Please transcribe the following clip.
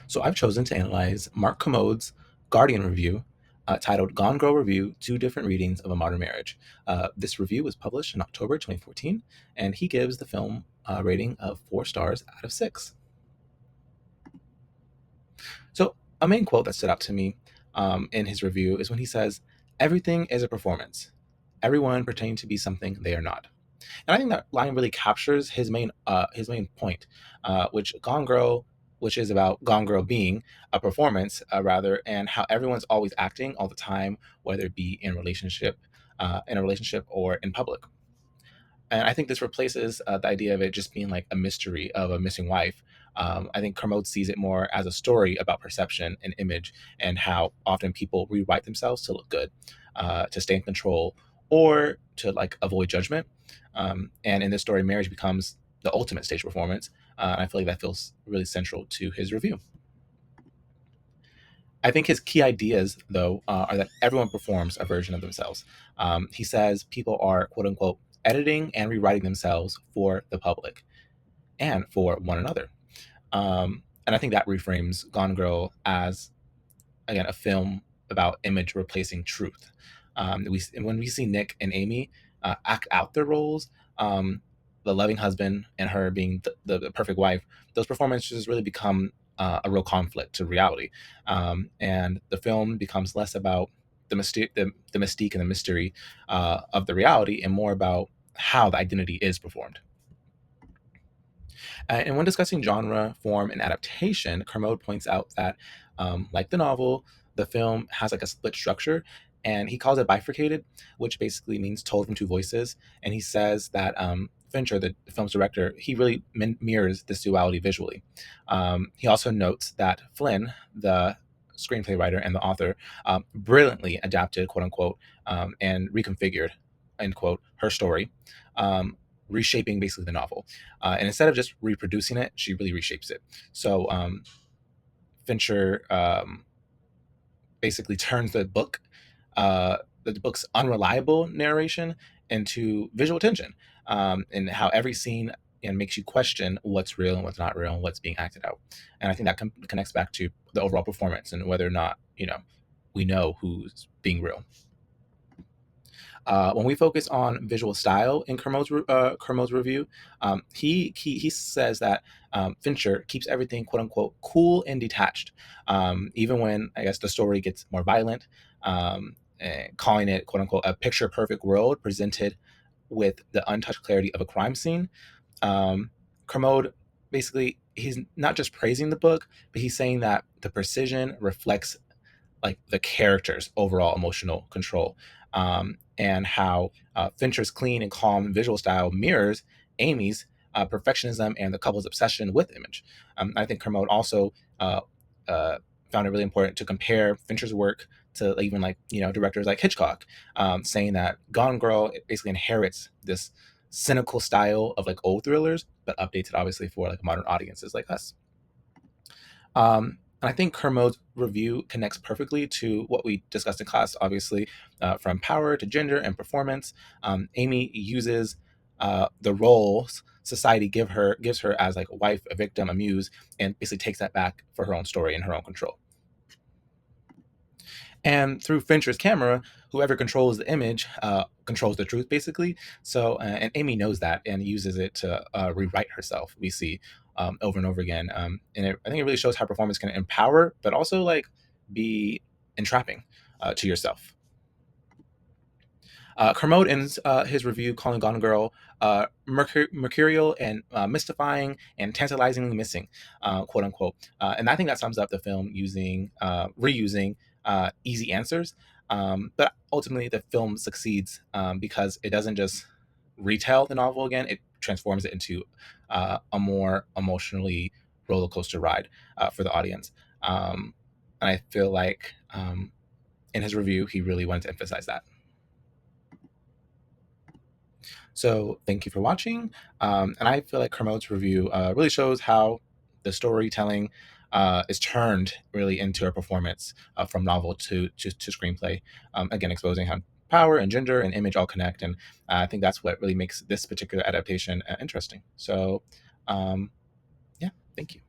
So I've chosen to analyze Mark Commode's Guardian review titled Gone Girl Review Two Different Readings of a Modern Marriage. This review was published in October 2014, and he gives the film a rating of 4 stars out of 6. So, a main quote that stood out to me in his review is when he says, "Everything is a performance, everyone pretending to be something they are not." And I think that line really captures his main point, which is about Gone Girl being a performance, rather, and how everyone's always acting all the time, whether it be in a relationship or in public. And I think this replaces the idea of it just being like a mystery of a missing wife. I think Kermode sees it more as a story about perception and image, and how often people rewrite themselves to look good, to stay in control, or to like avoid judgment. And in this story, marriage becomes the ultimate stage performance. And I feel like that feels really central to his review. I think his key ideas, though, are that everyone performs a version of themselves. He says people are, quote unquote, editing and rewriting themselves for the public and for one another. And I think that reframes Gone Girl as, again, a film about image replacing truth. When we see Nick and Amy act out their roles, the loving husband and her being the perfect wife, those performances really become a real conflict to reality. And the film becomes less about the mystique and the mystery of the reality, and more about how the identity is performed. And when discussing genre, form, and adaptation, Kermode points out that, like the novel, the film has like a split structure, and he calls it bifurcated, which basically means told from two voices. And he says that Fincher, the film's director, he really mirrors this duality visually. He also notes that Flynn, the screenplay writer and the author, brilliantly adapted, quote unquote, and reconfigured, end quote, her story, reshaping basically the novel. And instead of just reproducing it, she really reshapes it. So Fincher basically turns the book's unreliable narration into visual tension, and how every scene and makes you question what's real and what's not real and what's being acted out. And I think that connects back to the overall performance and whether or not we know who's being real. When we focus on visual style in Kermode's review, he says that Fincher keeps everything, quote unquote, cool and detached, even when I guess the story gets more violent, calling it, quote unquote, a picture perfect world presented with the untouched clarity of a crime scene. Kermode, basically, he's not just praising the book, but he's saying that the precision reflects like the character's overall emotional control, and how Fincher's clean and calm visual style mirrors Amy's perfectionism and the couple's obsession with image. I think Kermode also uh, uh, found it really important to compare Fincher's work to even like directors like Hitchcock, saying that Gone Girl basically inherits this cynical style of like old thrillers, but updates it obviously for like modern audiences like us. And I think Kermode's review connects perfectly to what we discussed in class, obviously, from power to gender and performance. Amy uses the roles society gives her as like a wife, a victim, a muse, and basically takes that back for her own story and her own control. And through Fincher's camera, whoever controls the image controls the truth, basically. So, and Amy knows that and uses it to rewrite herself. We see over and over again, I think it really shows how performance can empower, but also like be entrapping to yourself. Kermode ends his review calling Gone Girl mercurial and mystifying and tantalizingly missing, quote unquote. And I think that sums up the film using reusing easy answers. But ultimately, the film succeeds because it doesn't just retell the novel again; it transforms it into a more emotionally roller coaster ride for the audience. And I feel like in his review, he really wanted to emphasize that. So thank you for watching. And I feel like Kermode's review really shows how the storytelling is turned really into a performance from novel to screenplay. Again, exposing how power and gender and image all connect. And I think that's what really makes this particular adaptation interesting. So, yeah, thank you.